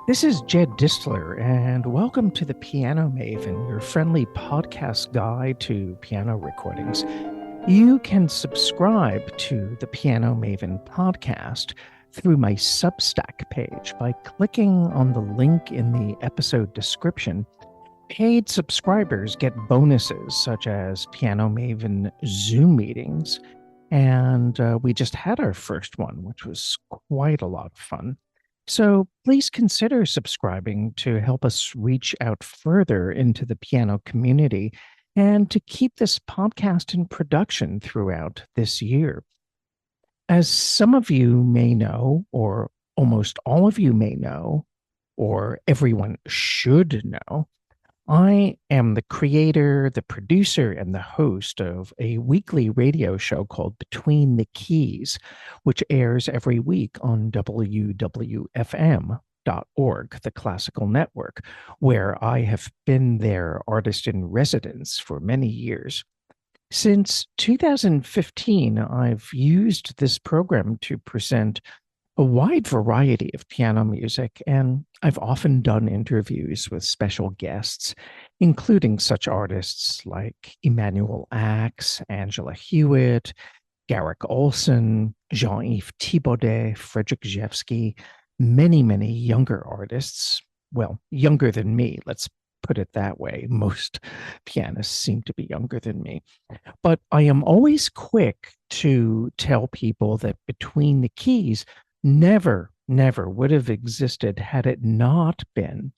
This is Jed Distler, and welcome to the Piano Maven, your friendly podcast guide to piano recordings. You can subscribe to the Piano Maven podcast through my Substack page by clicking on the link in the episode description. Paid subscribers get bonuses such as Piano Maven Zoom meetings, and we just had our first one, which was quite a lot of fun. So please consider subscribing to help us reach out further into the piano community and to keep this podcast in production throughout this year. As some of you may know, or almost all of you may know, or everyone should know, I am the creator, the producer, and the host of a weekly radio show called Between the Keys, which airs every week on WWFM.org, the classical network, where I have been their artist in residence for many years. Since 2015, I've used this program to present a wide variety of piano music, and I've often done interviews with special guests, including such artists like Emmanuel Ax, Angela Hewitt, Garrick Olson, Jean-Yves Thibaudet, Frederick Rzewski, many younger artists. Well, younger than me, let's put it that way. Most pianists seem to be younger than me. But I am always quick to tell people that Between the Keys never would have existed had it not been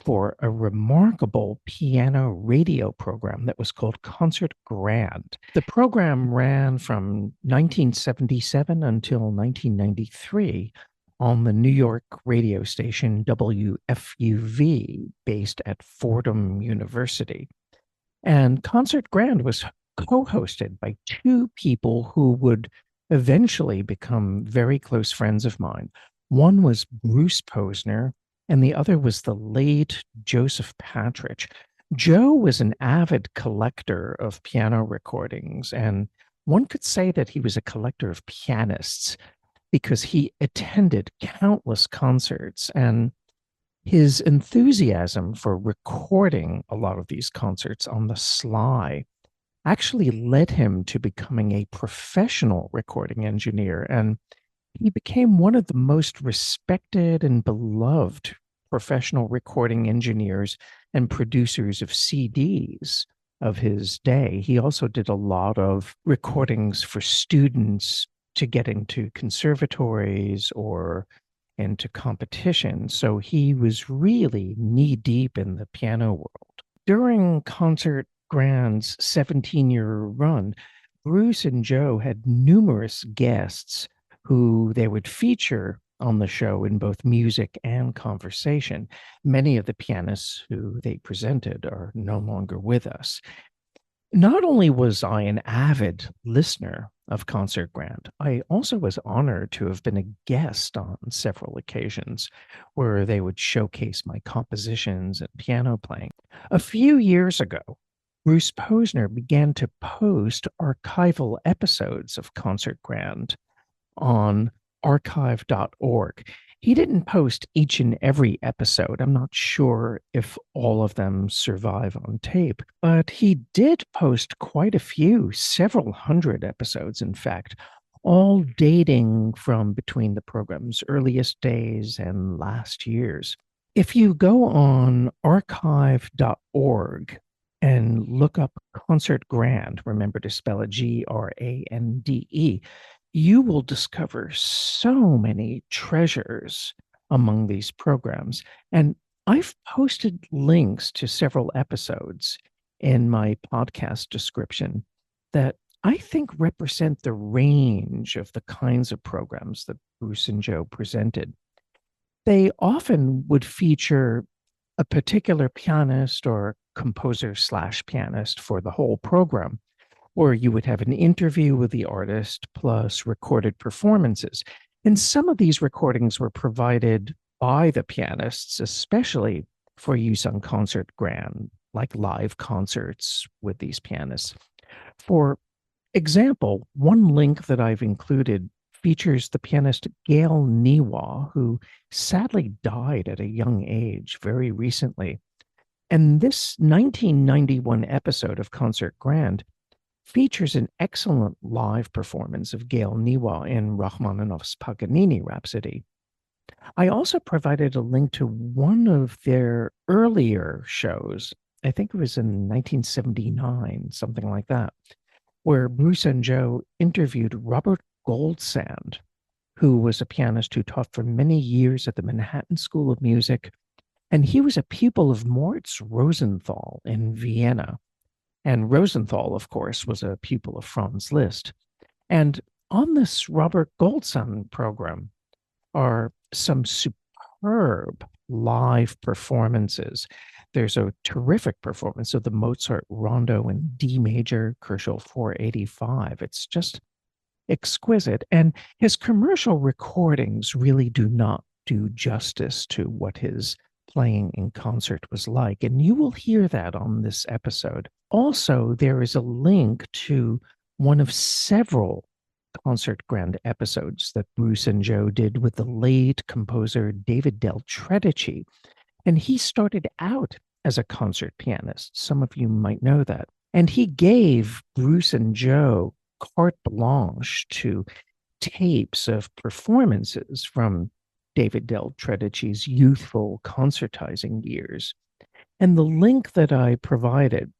for a remarkable piano radio program that was called Concert Grande. The program ran from 1977 until 1993 on the New York radio station WFUV, based at Fordham University. And Concert Grande was co-hosted by two people who would eventually become very close friends of mine. One was Bruce Posner, and the other was the late Joseph Patridge. Joe was an avid collector of piano recordings, and one could say that he was a collector of pianists because he attended countless concerts, and his enthusiasm for recording a lot of these concerts on the sly actually led him to becoming a professional recording engineer. And he became one of the most respected and beloved professional recording engineers and producers of CDs of his day. He also did a lot of recordings for students to get into conservatories or into competition. So he was really knee deep in the piano world. During Concert Grande's 17-year run, Bruce and Joe had numerous guests who they would feature on the show in both music and conversation. Many of the pianists who they presented are no longer with us. Not only was I an avid listener of Concert Grande, I also was honored to have been a guest on several occasions where they would showcase my compositions and piano playing. A few years ago, Bruce Posner began to post archival episodes of Concert Grande on archive.org. He didn't post each and every episode. I'm not sure if all of them survive on tape, but he did post quite a few, several hundred episodes, in fact, all dating from between the program's earliest days and last year's. If you go on archive.org and look up Concert Grande, remember to spell it Grande, you will discover so many treasures among these programs. And I've posted links to several episodes in my podcast description that I think represent the range of the kinds of programs that Bruce and Joe presented. They often would feature a particular pianist or composer slash pianist for the whole program, or you would have an interview with the artist plus recorded performances. And some of these recordings were provided by the pianists, especially for use on Concert Grande, like live concerts with these pianists. For example, one link that I've included features the pianist Gail Niwa, who sadly died at a young age very recently. And this 1991 episode of Concert Grande features an excellent live performance of Gail Niwa in Rachmaninoff's Paganini Rhapsody. I also provided a link to one of their earlier shows. I think it was in 1979, something like that, where Bruce and Joe interviewed Robert Goldsand, who was a pianist who taught for many years at the Manhattan School of Music. And he was a pupil of Moritz Rosenthal in Vienna. And Rosenthal, of course, was a pupil of Franz Liszt. And on this Robert Goldsand program are some superb live performances. There's a terrific performance of the Mozart Rondo in D major, Kerschel 485. It's just exquisite. And his commercial recordings really do not do justice to what his playing in concert was like. And you will hear that on this episode. Also, there is a link to one of several Concert Grande episodes that Bruce and Joe did with the late composer David Del Tredici. And he started out as a concert pianist. Some of you might know that. And he gave Bruce and Joe carte blanche to tapes of performances from David Del Tredici's youthful concertizing years. And the link that I provided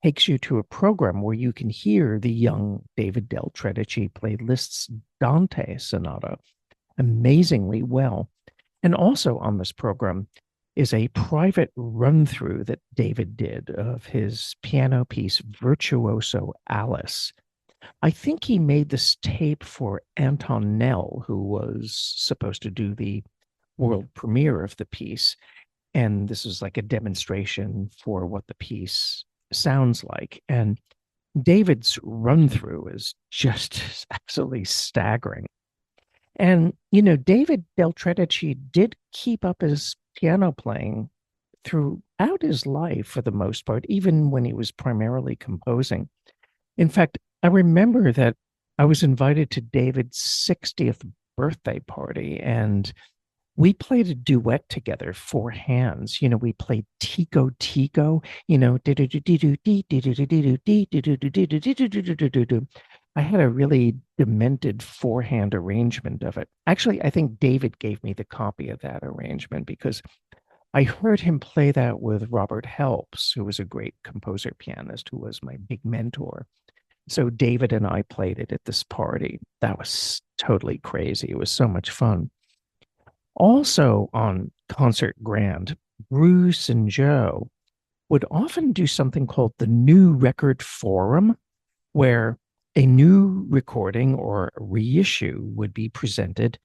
takes you to a program where you can hear the young David Del Tredici play Liszt's Dante Sonata amazingly well. And also on this program is a private run through that David did of his piano piece Virtuoso Alice. I think he made this tape for Anton Nell, who was supposed to do the world premiere of the piece. And this is like a demonstration for what the piece sounds like. And David's run through is just absolutely staggering. And, David Del Tredici did keep up his piano playing throughout his life for the most part, even when he was primarily composing. In fact, I remember that I was invited to David's 60th birthday party, and we played a duet together, four hands. We played Tico Tico, I had a really demented four-hand arrangement of it. Actually, I think David gave me the copy of that arrangement because I heard him play that with Robert Helps, who was a great composer pianist who was my big mentor. So David and I played it at this party. That was totally crazy. It was so much fun. Also on Concert Grande, Bruce and Joe would often do something called the New Record Forum, where a new recording or reissue would be presented,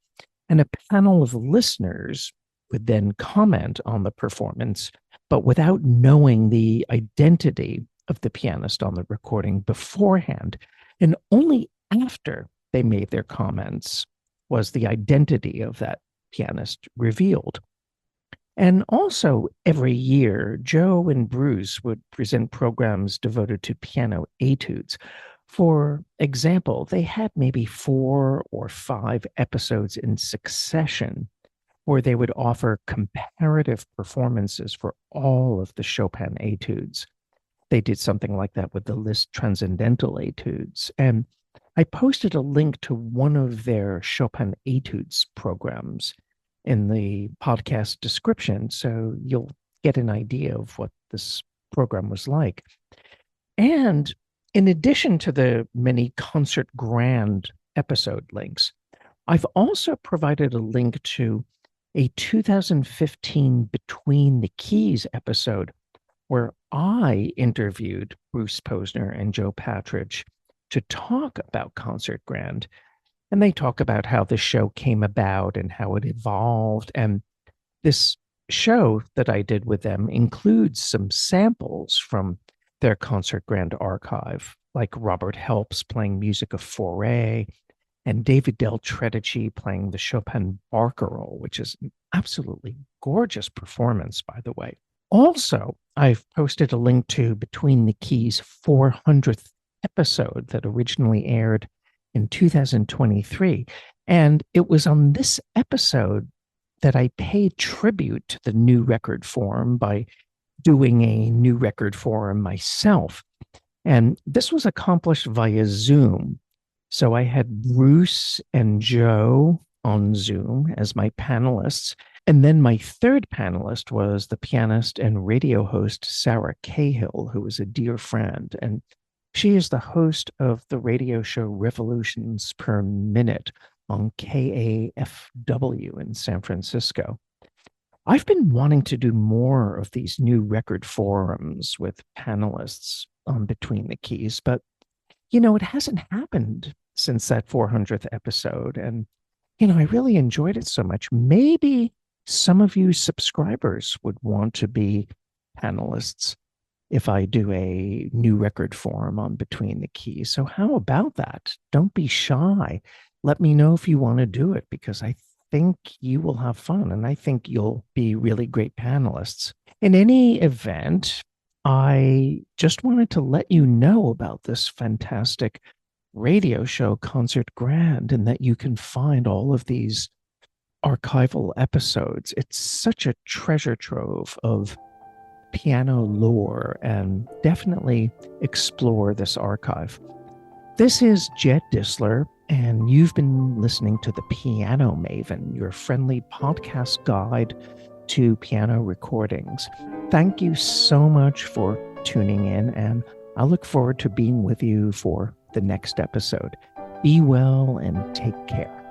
and a panel of listeners would then comment on the performance, but without knowing the identity of the pianist on the recording beforehand. And only after they made their comments was the identity of that pianist revealed. And also, every year, Joe and Bruce would present programs devoted to piano etudes. For example, they had maybe 4 or 5 episodes in succession where they would offer comparative performances for all of the Chopin etudes. They did something like that with the Liszt Transcendental etudes. And I posted a link to one of their Chopin etudes programs in the podcast description, so you'll get an idea of what this program was like. And in addition to the many Concert Grande episode links, I've also provided a link to a 2015 Between the Keys episode where I interviewed Bruce Posner and Joe Patridge to talk about Concert Grande. And they talk about how the show came about and how it evolved. And this show that I did with them includes some samples from their Concert Grande archive, like Robert Helps playing music of Fauré and David Del Tredici playing the Chopin Barcarolle, which is an absolutely gorgeous performance, by the way. Also, I've posted a link to Between the Keys' 400th episode that originally aired in 2023. And it was on this episode that I paid tribute to the New Record Forum by doing a New Record Forum myself. And this was accomplished via Zoom. So I had Bruce and Joe on Zoom as my panelists. And then my third panelist was the pianist and radio host, Sarah Cahill, who is a dear friend. And she is the host of the radio show Revolutions Per Minute on KAFW in San Francisco. I've been wanting to do more of these new record forums with panelists on Between the Keys, but it hasn't happened since that 400th episode. And, I really enjoyed it so much. Maybe some of you subscribers would want to be panelists if I do a new record forum on Between the Keys. So, how about that? Don't be shy. Let me know if you want to do it because I think you will have fun and I think you'll be really great panelists. In any event, I just wanted to let you know about this fantastic radio show, Concert Grande, and that you can find all of these archival episodes. It's such a treasure trove of piano lore, and definitely explore this archive. This is Jed Disler, and you've been listening to The Piano Maven, your friendly podcast guide to piano recordings. Thank you so much for tuning in, and I look forward to being with you for the next episode. Be well and take care.